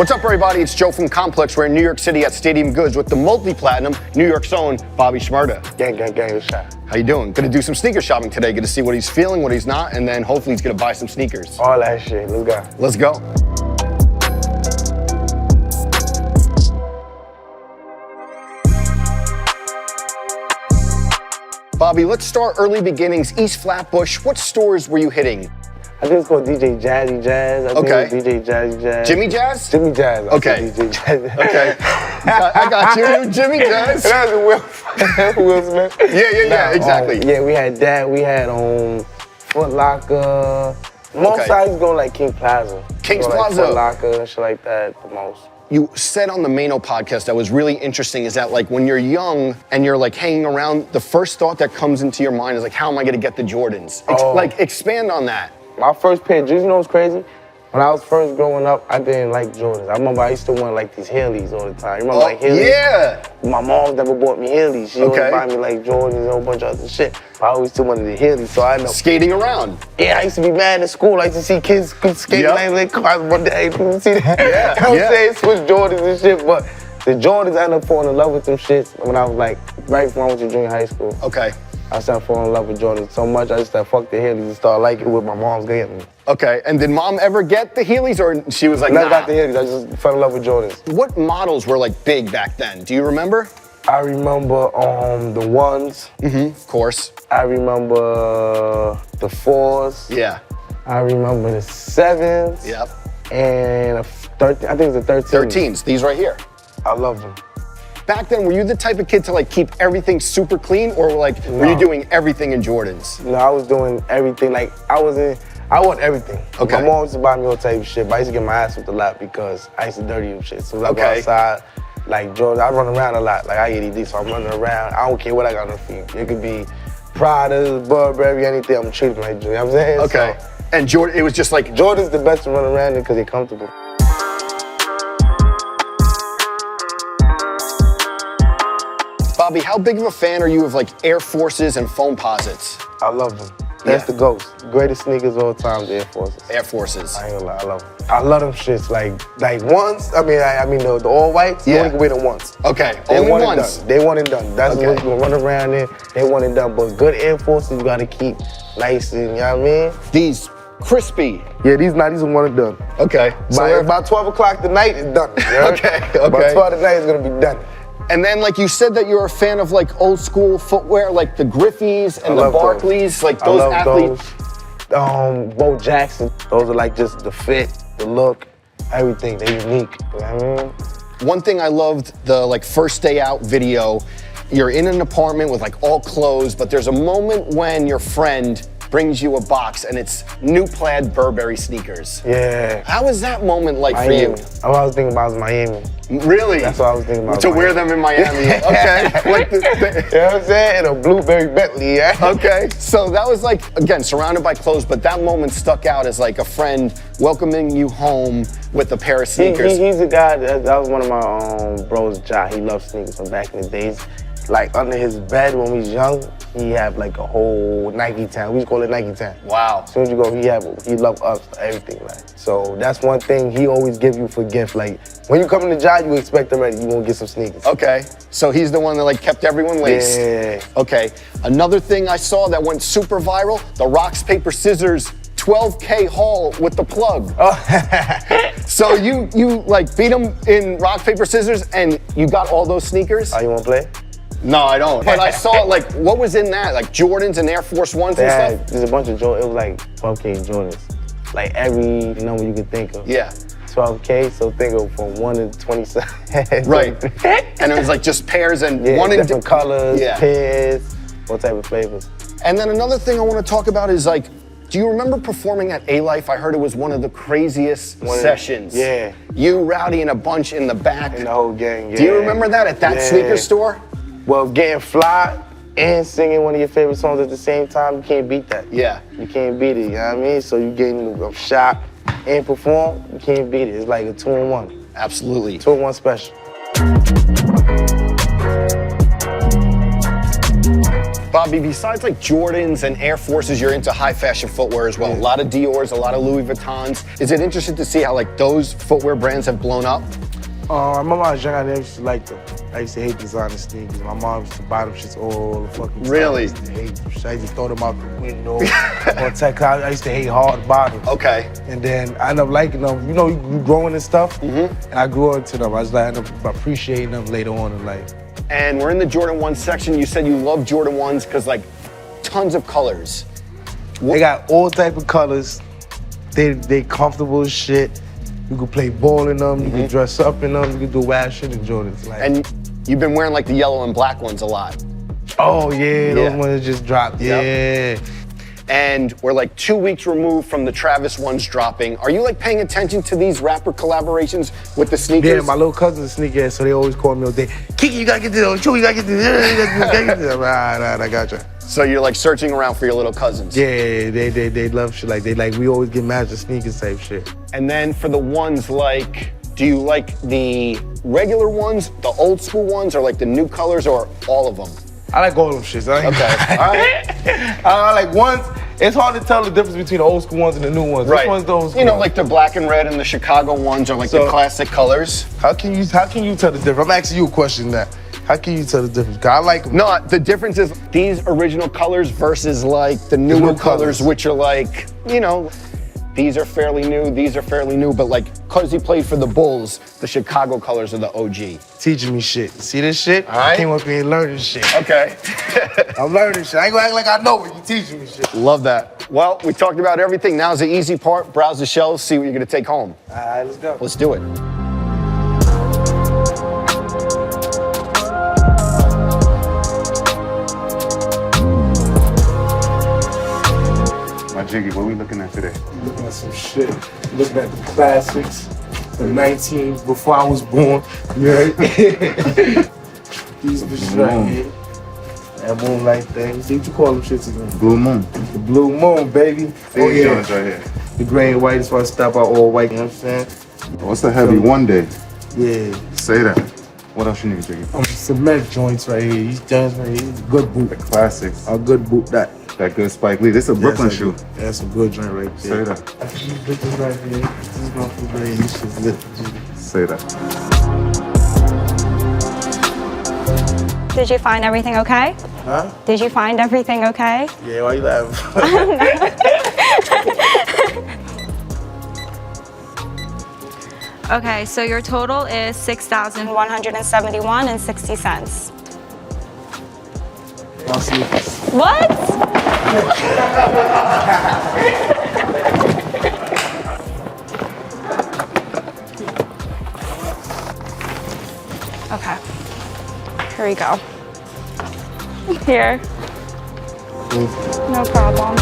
What's up, everybody? It's Joe from Complex. We're in New York City at Stadium Goods with the multi-platinum New York's own Bobby Shmurda. Gang, what's up? How you doing? Gonna do some sneaker shopping today. Gonna see what he's feeling, what he's not, and then hopefully he's gonna buy some sneakers. All that shit. Let's go. Let's go. Bobby, let's start early beginnings. East Flatbush, what stores were you hitting? I think it's called DJ Jazzy Jazz. I think it's DJ Jazzy Jazz. Jimmy Jazz? Jimmy Jazz. Okay. DJ Jazz. Okay. I got you, Jimmy Jazz. That was Will Smith. Yeah, exactly. Yeah, we had that. We had Foot Locker. Most sites going like King Plaza. King's like Plaza. Foot Locker and shit like that the most. You said on the Mano podcast that was really interesting is that like when you're young and you're like hanging around, the first thought that comes into your mind is like, how am I gonna get the Jordans? Like expand on that. My first pair of J's, you know what's crazy? When I was first growing up, I didn't like Jordans. I remember I used to want like these Heelys all the time. You remember like Heelys? Yeah. My mom never bought me Heelys. She always buy me like Jordans and a whole bunch of other shit. But I always still wanted the Heelys, so I know. Skating around. Yeah, I used to be mad at school. I used to see kids skating like cars one day. You see that? Yeah. You know what I'm saying? Switch Jordans and shit, but the Jordans, I ended up falling in love with them shits when I was like, right before I went to junior high school. Okay. I started falling in love with Jordans so much, I just started fuck the Heelys and started liking what my mom's getting me. Okay, and did mom ever get the Heelys or she was like, Never got the Heelys, I just fell in love with Jordans. What models were like big back then? Do you remember? I remember the ones. Of course. I remember the 4s. Yeah. I remember the 7s. Yep. And a 13, I think it's the 13s. 13s, these right here. I love them. Back then, were you the type of kid to like keep everything super clean or like were you doing everything in Jordans? No, I was doing everything. Like I want everything. Okay. My mom used to buy me all type of shit, but I used to get my ass whipped a lot because I used to dirty them shit. So when I go outside, like Jordan, I run around a lot. Like I ADD, so I'm running around. I don't care what I got on the feet. It could be Prada, Burberry, anything. I'm treating like Jordan. You know what I'm saying? Okay. So, and Jordan, it was just like Jordan's the best to run around in because they're comfortable. Bobby, how big of a fan are you of like Air Forces and foam posits? I love them. That's the ghost. Greatest sneakers of all time, the Air Forces. Air Forces. I ain't gonna lie, I love them. I love them shits. Like once, I mean the all whites, you only can wear them once. Okay, They only one once. And done. They one and done. That's what you're gonna run around in. They one and done. But good Air Forces, you gotta keep nice and, you know what I mean? These crispy. Yeah, these are one and done. Okay. So about 12 o'clock tonight, it's done. You heard? Okay. About 12 tonight, it's gonna be done. And then, like you said, that you're a fan of like old school footwear, like the Griffies and the Barclays, like those athletes. Bo Jackson. Those are like just the fit, the look, everything. They're unique. You know what I mean? One thing I loved, the like first day out video. You're in an apartment with like all clothes, but there's a moment when your friend brings you a box and it's new plaid Burberry sneakers. Yeah. How was that moment like Miami. for you? All I was thinking about was Miami. Really? That's what I was thinking about. To wear them in Miami. Okay. Like you know what I'm saying? In a blueberry Bentley, yeah? Okay. So that was like, again, surrounded by clothes, but that moment stuck out as like a friend welcoming you home with a pair of sneakers. He's a guy, that was one of my bros' job. He loved sneakers from back in the days. Like under his bed when we was young, he had like a whole Nike Town. We used to call it Nike Town. Wow. As soon as you go, he loved us, everything. Like. So that's one thing he always give you for gift. Like when you come in the job, you expect already you won't get some sneakers. Okay. So he's the one that like kept everyone laced. Yeah. Okay. Another thing I saw that went super viral, the rocks, paper, scissors 12K haul with the plug. Oh. So you like beat him in rock, paper, scissors and you got all those sneakers? Oh, you wanna play? No, I don't. But I saw like, what was in that? Like Jordans and Air Force Ones and stuff? There's a bunch of Jordans. It was like 12K Jordans. Like every number you could think of. Yeah. 12K, so think of from 1 to 27. Right. And it was like just pairs and one in different colors, yeah. pairs, all type of flavors. And then another thing I want to talk about is like, do you remember performing at A-Life? I heard it was one of the craziest sessions. Yeah. You, Rowdy, and a bunch in the back. And the whole gang, yeah. Do you remember that at that sneaker store? Well, getting fly and singing one of your favorite songs at the same time, you can't beat that. Yeah. You can't beat it, you know what I mean? So you getting to shop and perform, you can't beat it. It's like a 2-in-1. Absolutely. 2-in-1 special. Bobby, besides like Jordans and Air Forces, you're into high fashion footwear as well. A lot of Dior's, a lot of Louis Vuittons. Is it interesting to see how like those footwear brands have blown up? I remember when I was young, I never used to like them. I used to hate designer sneakers. My mom used to buy them shits all the fucking time. Really? I used to hate them. I used to throw them out the window. I used to hate hard bottoms. Okay. And then I ended up liking them. You know, you growing and stuff. And I grew into them. I was like, I ended up appreciating them later on in life. And we're in the Jordan 1 section. You said you love Jordan 1s because like tons of colors. They got all type of colors. They comfortable as shit. You can play ball in them, you can dress up in them, you can do wild shit in Jordans. Like, and you've been wearing like the yellow and black ones a lot. Oh yeah, those ones just dropped, Yep. And we're like 2 weeks removed from the Travis ones dropping. Are you like paying attention to these rapper collaborations with the sneakers? Yeah, my little cousin's a sneakerhead, so they always call me all day, Kiki, you gotta get this, Chew, you gotta get this, Right, I gotcha. So you're like searching around for your little cousins. Yeah, they love shit like we always get matched sneakers type shit. And then for the ones like, do you like the regular ones, the old school ones, or like the new colors, or all of them? I like all them shits. Okay, all right. I like ones. It's hard to tell the difference between the old school ones and the new ones. Right. Which one's the old school You know, ones? like the black and red and the Chicago ones are like the classic colors. How can you tell the difference? I'm asking you a question now. How can you tell the difference? 'Cause I like them. No, the difference is these original colors versus like the newer colors, which are like, you know, these are fairly new, but like, cause he played for the Bulls, the Chicago colors are the OG. Teaching me shit. See this shit? All right. I came up here and learning shit. Okay. I'm learning shit. I ain't gonna act like I know, but you teaching me shit. Love that. Well, we talked about everything. Now's the easy part. Browse the shelves, see what you're gonna take home. All right, let's go. Let's do it. Jiggy, what are we looking at today? Looking at some shit. Looking at the classics. The 19s before I was born. You heard? These bitches right here. That moonlight thing. What you call them shits again? Blue Moon. The blue moon, baby. Oh yeah. Right here. The gray and white is why I stop out all white, you know what I'm saying? What's the heavy one day? Yeah. Say that. What else you need, Jiggy? Cement joints right here. These joints right here. Good boot. The classics. A good boot that. That good Spike Lee. This is a Brooklyn shoe. That's a good joint right there. Say that. These bitches right here. This is going for great. This shit's lit. Say that. Did you find everything okay? Huh? Did you find everything okay? Yeah, why you laughing? Okay, so your total is $6,171.60. What? Okay. Here we go. Here. No problem.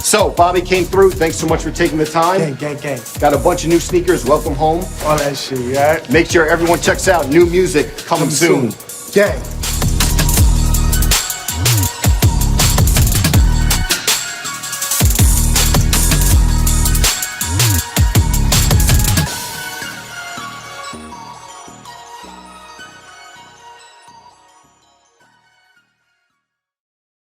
So, Bobby came through. Thanks so much for taking the time. Gang. Got a bunch of new sneakers. Welcome home. All that shit, you alright? Make sure everyone checks out new music coming soon. Gang.